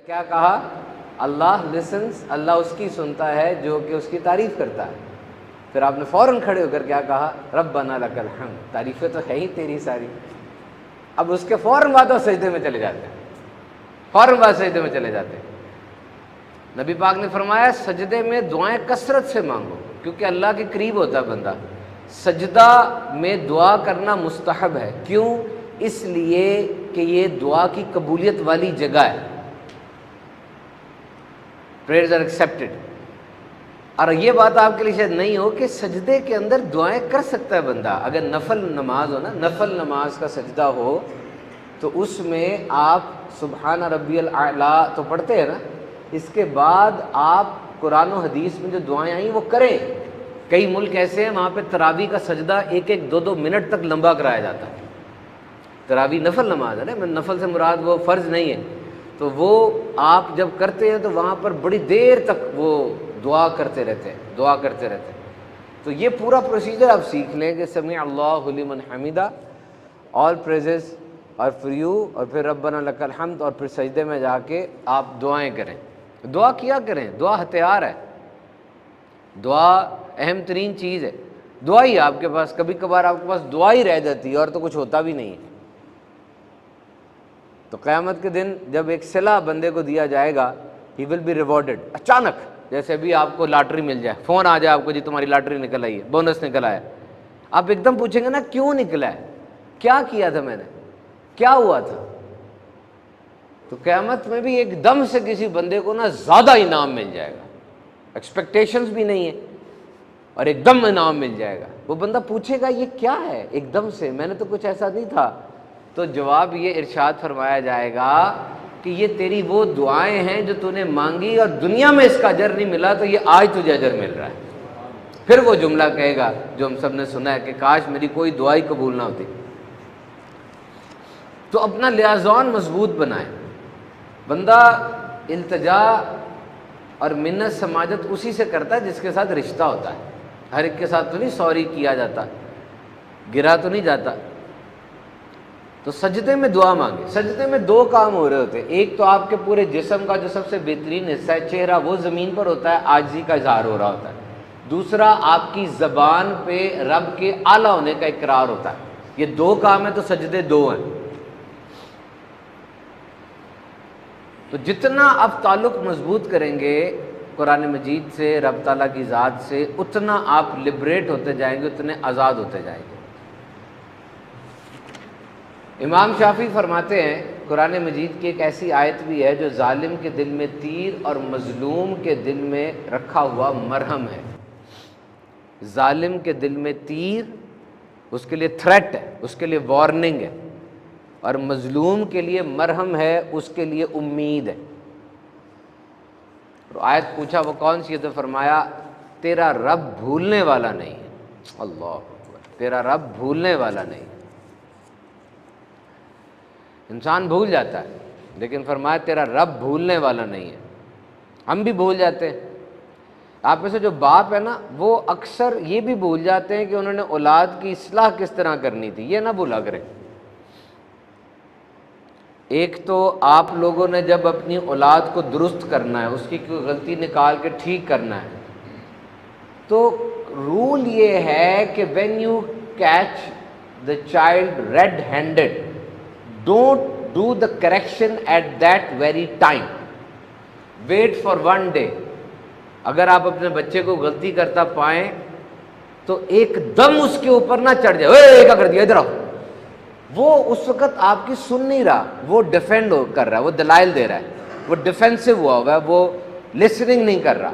کیا کہا؟ اللہ لسنس، اللہ اس کی سنتا ہے جو کہ اس کی تعریف کرتا ہے۔ پھر آپ نے فوراً کھڑے ہو کر کیا کہا؟ ربنا لک الحمد، تعریفیں تو ہے ہی تیری ساری۔ اب اس کے فوراً بعد وہ سجدے میں چلے جاتے ہیں، فوراً بعد سجدے میں چلے جاتے ہیں۔ نبی پاک نے فرمایا سجدے میں دعائیں کثرت سے مانگو، کیونکہ اللہ کے قریب ہوتا ہے بندہ۔ سجدہ میں دعا کرنا مستحب ہے، کیوں؟ اس لیے کہ یہ دعا کی قبولیت والی جگہ ہے، prayers are accepted۔ اور یہ بات آپ کے لیے شاید نہیں ہو کہ سجدے کے اندر دعائیں کر سکتا ہے بندہ۔ اگر نفل نماز ہو نا، نفل نماز کا سجدہ ہو تو اس میں آپ سبحان ربی الاعلیٰ تو پڑھتے ہیں نا، اس کے بعد آپ قرآن و حدیث میں جو دعائیں آئیں وہ کریں۔ کئی ملک ایسے ہیں وہاں پہ تراویح کا سجدہ 1-2 منٹ تک لمبا کرایا جاتا ہے۔ تراویح نفل نماز ہے نا، نفل سے مراد وہ فرض نہیں ہے، تو وہ آپ جب کرتے ہیں تو وہاں پر بڑی دیر تک وہ دعا کرتے رہتے ہیں، دعا کرتے رہتے ہیں۔ تو یہ پورا پروسیجر آپ سیکھ لیں کہ سمع اللہ لمن حمیدہ، آل پریزز اور فار یو، اور پھر ربنا لک الحمد، اور پھر سجدے میں جا کے آپ دعائیں کریں، دعا کیا کریں۔ دعا ہتھیار ہے، دعا اہم ترین چیز ہے۔ دعا ہی آپ کے پاس، کبھی کبھار آپ کے پاس دعا ہی رہ جاتی ہے اور تو کچھ ہوتا بھی نہیں ہے۔ تو قیامت کے دن جب ایک صلہ بندے کو دیا جائے گا، ہی ول بی ریوارڈڈ، اچانک جیسے ابھی آپ کو لاٹری مل جائے، فون آ جائے آپ کو، جی تمہاری لاٹری نکل آئی ہے، بونس نکل آیا، آپ ایک دم پوچھیں گے نا کیوں نکلا ہے، کیا کیا تھا میں نے، کیا ہوا تھا؟ تو قیامت میں بھی ایک دم سے کسی بندے کو نا زیادہ انعام مل جائے گا، ایکسپیکٹیشنز بھی نہیں ہے، اور ایک دم انعام مل جائے گا۔ وہ بندہ پوچھے گا یہ کیا ہے ایک دم سے، میں نے تو کچھ ایسا نہیں تھا۔ تو جواب یہ ارشاد فرمایا جائے گا کہ یہ تیری وہ دعائیں ہیں جو تو نے مانگی اور دنیا میں اس کا اجر نہیں ملا، تو یہ آج تجھے اجر مل رہا ہے۔ پھر وہ جملہ کہے گا جو ہم سب نے سنا ہے کہ کاش میری کوئی دعا ہی قبول نہ ہوتی۔ تو اپنا لیازان مضبوط بنائیں۔ بندہ التجا اور منت سماجت اسی سے کرتا ہے جس کے ساتھ رشتہ ہوتا ہے، ہر ایک کے ساتھ تو نہیں سوری کیا جاتا، گرا تو نہیں جاتا۔ تو سجدے میں دعا مانگے۔ سجدے میں 2 کام ہو رہے ہوتے ہیں، ایک تو آپ کے پورے جسم کا جو سب سے بہترین حصہ ہے چہرہ، وہ زمین پر ہوتا ہے، عاجزی کا اظہار ہو رہا ہوتا ہے۔ دوسرا آپ کی زبان پہ رب کے اعلیٰ ہونے کا اقرار ہوتا ہے۔ یہ 2 کام ہیں تو سجدے 2 ہیں۔ تو جتنا آپ تعلق مضبوط کریں گے قرآن مجید سے، رب تعالیٰ کی ذات سے، اتنا آپ لبریٹ ہوتے جائیں گے، اتنے آزاد ہوتے جائیں گے۔ امام شافعی فرماتے ہیں قرآن مجید کی ایک ایسی آیت بھی ہے جو ظالم کے دل میں تیر اور مظلوم کے دل میں رکھا ہوا مرہم ہے۔ ظالم کے دل میں تیر، اس کے لیے تھریٹ ہے، اس کے لیے وارننگ ہے، اور مظلوم کے لیے مرہم ہے، اس کے لیے امید ہے۔ اور آیت پوچھا وہ کون سی ہے، تو فرمایا تیرا رب بھولنے والا نہیں ہے۔ اللہ اکبر، تیرا رب بھولنے والا نہیں۔ انسان بھول جاتا ہے، لیکن فرمایا تیرا رب بھولنے والا نہیں ہے۔ ہم بھی بھول جاتے ہیں۔ آپ میں سے جو باپ ہے نا، وہ اکثر یہ بھی بھول جاتے ہیں کہ انہوں نے اولاد کی اصلاح کس طرح کرنی تھی، یہ نہ بھولا کریں۔ ایک تو آپ لوگوں نے جب اپنی اولاد کو درست کرنا ہے، اس کی کوئی غلطی نکال کے ٹھیک کرنا ہے، تو رول یہ ہے کہ when you catch the child red handed, don't do the correction at that very time, wait for 1 day۔ اگر آپ اپنے بچے کو غلطی کرتا پائیں تو ایک دم اس کے اوپر نہ چڑھ جائے، اے کیا کر دیا، ادھر آؤ۔ وہ اس وقت آپ کی سن نہیں رہا، وہ ڈیفینڈ کر رہا ہے، وہ دلائل دے رہا ہے، وہ ڈیفینسو ہوا ہے، وہ لسننگ نہیں کر رہا۔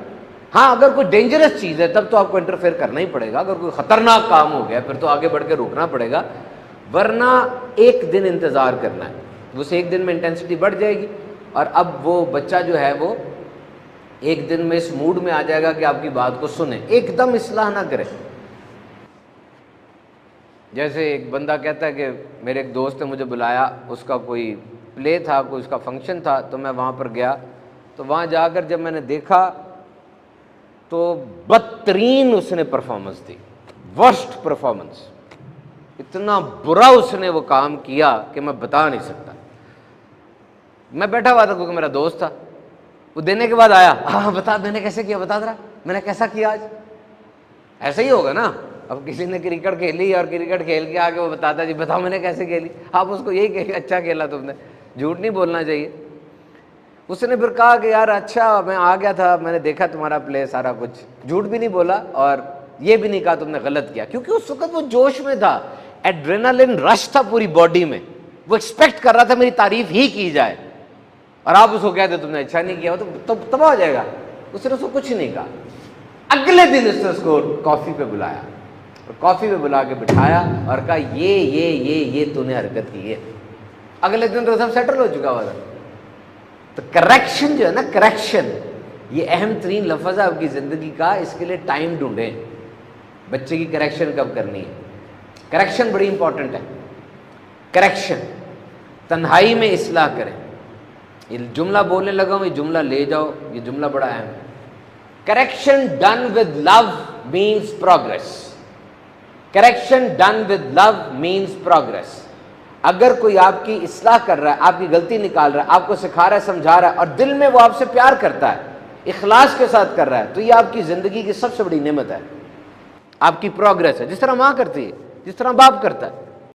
ہاں اگر کوئی ڈینجرس چیز ہے تب تو آپ کو انٹرفیئر کرنا ہی پڑے گا، اگر کوئی خطرناک کام ہو گیا پھر تو آگے بڑھ کے روکنا پڑے گا، ورنہ 1 دن انتظار کرنا ہے۔ اس 1 دن میں انٹینسٹی بڑھ جائے گی، اور اب وہ بچہ جو ہے وہ 1 دن میں اس موڈ میں آ جائے گا کہ آپ کی بات کو سنیں، ایک دم اصلاح نہ کرے۔ جیسے ایک بندہ کہتا ہے کہ میرے ایک دوست نے مجھے بلایا، اس کا کوئی پلے تھا، کوئی اس کا فنکشن تھا، تو میں وہاں پر گیا، تو وہاں جا کر جب میں نے دیکھا تو بدترین اس نے پرفارمنس دی، ورسٹ پرفارمنس، اتنا برا اس نے وہ کام کیا کہ میں بتا نہیں سکتا۔ میں بیٹھا ہوا تھا کیونکہ میرا دوست تھا، وہ دینے کے بعد آیا، ہاں بتا میں نے کیسے کیا، بتا ذرا میں نے کیسا کیا آج. ایسا ہی ہوگا نا، اب کسی نے کرکٹ کھیلی اور کرکٹ کھیل کے آگے وہ بتاتا جی بتاؤ میں نے کیسے کھیلی، آپ اس کو یہی کہیں اچھا کھیلا تم نے، جھوٹ نہیں بولنا چاہیے. اس نے پھر کہا کہ یار اچھا میں آ گیا تھا، میں نے دیکھا تمہارا پلے سارا کچھ، جھوٹ بھی نہیں بولا اور یہ بھی نہیں کہا تم نے غلط کیا، کیونکہ اس وقت وہ جوش میں تھا، ایڈرینالن رش تھا پوری باڈی میں، وہ ایکسپیکٹ کر رہا تھا میری تعریف ہی کی جائے، اور آپ اس کو کہتے تم نے اچھا نہیں کیا تو تباہ ہو جائے گا. اس نے اس کو کچھ نہیں کہا. اگلے دن اس نے اس کو کافی پہ بلایا اور کافی پہ بلا کے بٹھایا اور کہا یہ تو نے حرکت کی ہے. اگلے دن تو سب سیٹل ہو چکا ہوا تھا. تو کریکشن جو ہے نا، کریکشن یہ اہم ترین لفظ ہے آپ کی زندگی کا. اس کے لیے ٹائم ڈھونڈیں، بچے کی کریکشن کب کرنی ہے. کریکشن بڑی امپورٹنٹ ہے. کریکشن تنہائی میں اصلاح کریں. یہ جملہ بولنے لگا ہوں، یہ جملہ لے جاؤ، یہ جملہ بڑا اہم ہے. Correction done with love minus progress. Correction done with love minus progress. اگر کوئی آپ کی اصلاح کر رہا ہے، آپ کی غلطی نکال رہا ہے، آپ کو سکھا رہا ہے، سمجھا رہا ہے، اور دل میں وہ آپ سے پیار کرتا ہے، اخلاص کے ساتھ کر رہا ہے، تو یہ آپ کی زندگی کی سب سے بڑی نعمت ہے، آپ کی پروگرس ہے. جس طرح ماں کرتی ہے، جس طرح باپ کرتا ہے.